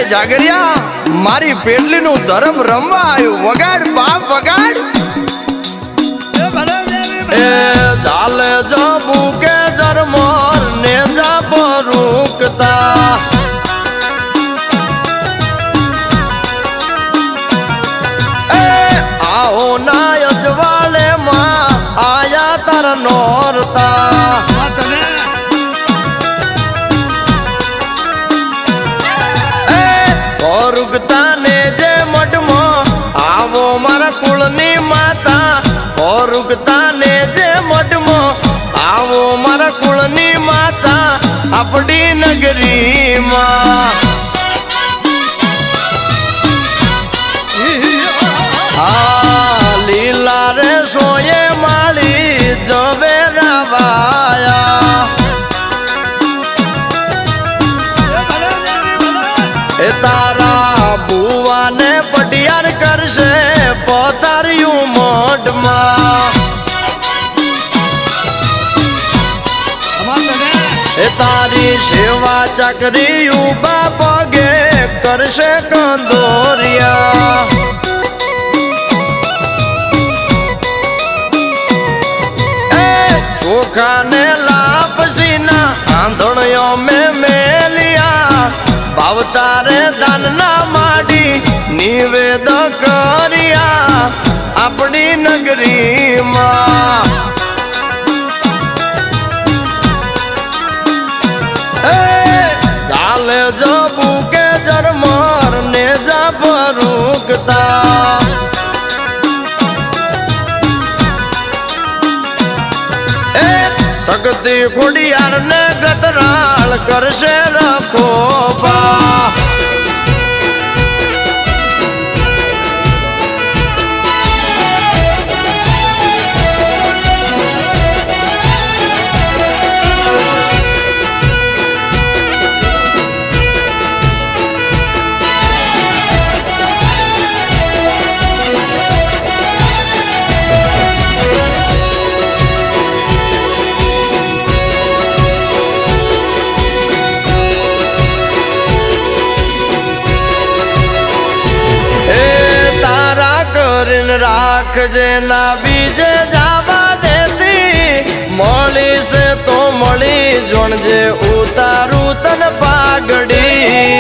જાગરિયા મારી પેટલી નું ધર્મ રમવા આવ્યું વગાડ બાપ વગાડ એ ચાલે જબુ કે જરમોર ને જા પરુકતા એ આવો ના અજવાળે માં આયા તાર નોરતા ને જે મઢમાં આવો મારા કુળની માતા ઓરુગતા ને જે મઢમાં આવો મારા કુળની માતા આપણી નગરીમાં હા લીલા રે સોયે માળી જવેરા વાયા એ તારા બુવાને પટિયાર કરશે પોતાર્યું મોઢમાં એ તારી સેવા ચાકરી ઉભા પગે કરશે કંદોરિયા એ ચોખા ને લાપસીના આંધણિયો મેલિયા ભાવતારે દાનના માડી નિવેદ કર્યા આપણી નગરીમાં ચાલે જબુ કે જરમર ને જા પરુકતા શક્તિ ખોડિયાર ને ગતરાળ કરશે રખોબા રાખજે ના બીજે જવા દેતી મળી છે તો મળી જોણજે ઉતારું તન પાઘડી